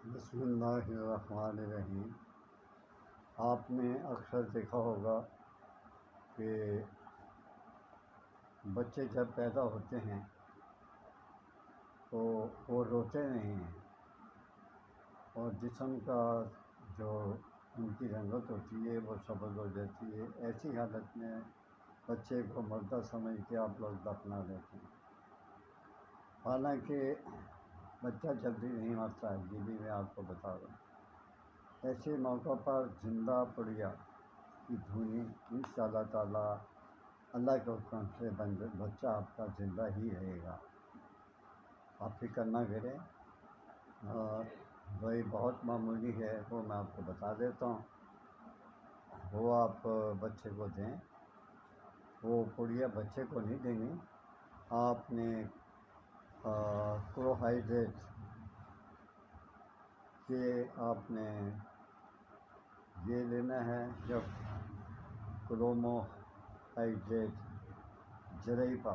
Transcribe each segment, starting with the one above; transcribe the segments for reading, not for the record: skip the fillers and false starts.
بسم اللہ الرحمن الرحیم۔ آپ نے اکثر دیکھا ہوگا کہ بچے جب پیدا ہوتے ہیں تو وہ روتے نہیں ہیں، اور جسم کا جو ان کی رنگت ہوتی ہے وہ سبز ہو جاتی ہے۔ ایسی حالت میں بچے کو مردہ سمجھ کے آپ لوگ دفنا دیتے ہیں، حالانکہ بچہ جلدی نہیں مرتا ہے، یہ بھی میں آپ کو بتا رہا ہوں۔ ایسے موقع پر زندہ پڑیا کی دھونی انشاءاللہ تعالیٰ اللہ کے حکم سے بچہ آپ کا زندہ ہی رہے گا، آپ فکر نہ کریں۔ وہی بہت معمولی ہے، وہ میں آپ کو بتا دیتا ہوں، وہ آپ بچے کو دیں۔ وہ پڑیا بچے کو نہیں دینی، آپ نے کاربوہائیڈریٹ کے آپ نے یہ لینا ہے، جب کاربوہائیڈریٹ جریپا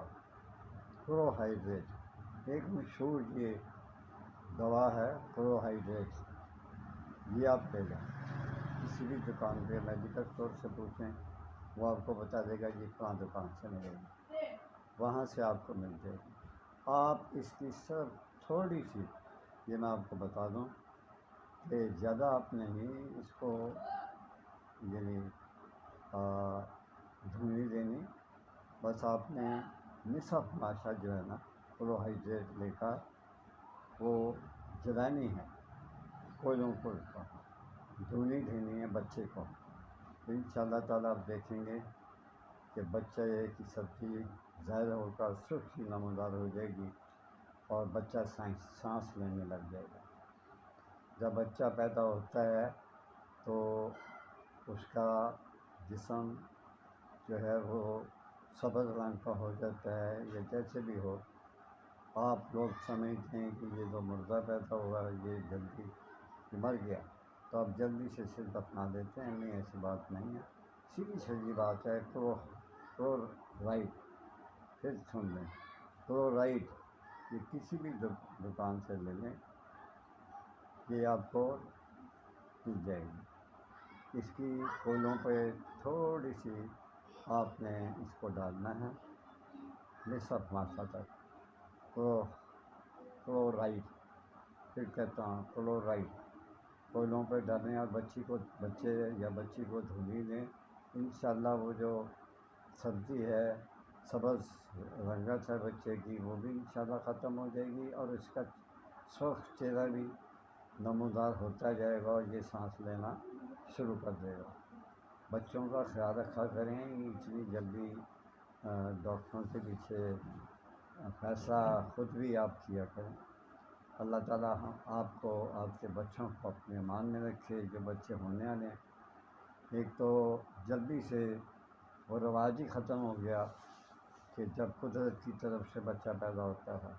کاربوہائیڈریٹ ایک مشہور یہ دوا ہے، کاربوہائیڈریٹ یہ آپ لے لیں کسی بھی دکان پہ، میڈیکل اسٹور سے پوچھیں، وہ آپ کو بتا دے گا یہ کہاں دکان سے ملے گی، وہاں سے آپ کو مل جائے گی۔ آپ اس کی صرف تھوڑی سی، یہ میں آپ کو بتا دوں کہ زیادہ آپ نے نہیں اس کو یعنی دھونی دینی، بس آپ نے نصف ماشا جو ہے نا کاربوہائیڈریٹ لے کر وہ جلانی ہے، کوئلوں کو دھونی دینی ہے بچے کو۔ تو انشاءاللہ تعالیٰ آپ دیکھیں گے کہ بچے کی سبزی ظاہر ہو کر سرخی نمودار ہو جائے گی اور بچہ سانس لینے لگ جائے گا۔ جب بچہ پیدا ہوتا ہے تو اس کا جسم جو ہے وہ سبز رنگ کا ہو جاتا ہے، یا جیسے بھی ہو، آپ لوگ سمجھتے ہیں کہ یہ جو مردہ پیدا ہوا یہ جلدی مر گیا، تو آپ جلدی سے صرف دفنا دیتے ہیں، نہیں ایسی بات نہیں ہے، سیدھی سیدھی بات ہے۔ کلورائڈ، پھر سن لیں، کلورائڈ یہ کسی بھی دکان سے لے لیں، یہ آپ کو مل جائے گی۔ اس کی پھولوں پہ تھوڑی سی آپ نے اس کو ڈالنا ہے، نصف ماشا تک کلورائڈ، پھر کہتا ہوں کلورائڈ پھولوں پہ ڈالیں، اور بچے یا بچی کو دھونی دیں۔ انشاءاللہ وہ جو سبزی ہے، سبز رنگت ہے بچے کی، وہ بھی انشاءاللہ ختم ہو جائے گی، اور اس کا سرخ چہرہ بھی نمودار ہوتا جائے گا، اور یہ سانس لینا شروع کر دے گا۔ بچوں کا خیال رکھا کریں، اتنی جلدی ڈاکٹروں کے پیچھے فیصلہ خود بھی آپ کیا کریں۔ اللہ تعالیٰ آپ کو، آپ کے بچوں کو اپنے ایمان میں رکھے، جو بچے ہونے والے ہیں۔ ایک تو جلدی سے وہ رواج ہی ختم ہو گیا کہ جب قدرت کی طرف سے بچہ پیدا ہوتا ہے،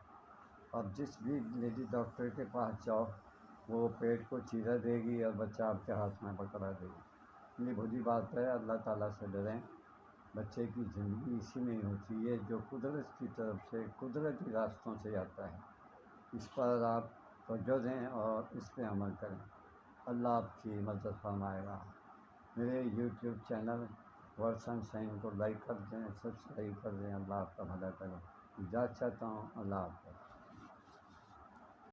اب جس بھی لیڈی ڈاکٹر کے پاس جاؤ وہ پیٹ کو چیرا دے گی اور بچہ آپ کے ہاتھ میں پکڑا دے گی۔ یہ بری بات ہے، اللہ تعالیٰ سے ڈریں۔ بچے کی زندگی اسی میں ہی ہوتی ہے جو قدرت کی طرف سے، قدرتی راستوں سے آتا ہے، اس پر آپ توجہ دیں اور اس پہ عمل کریں، اللہ آپ کی مدد فرمائے گا۔ میرے YouTube channel Words and Sign کو لائک کر دیں، سبسکرائب کر دیں، اللہ آپ کا بھلا کرے۔ اجازت چاہتا ہوں، اللہ حافظ۔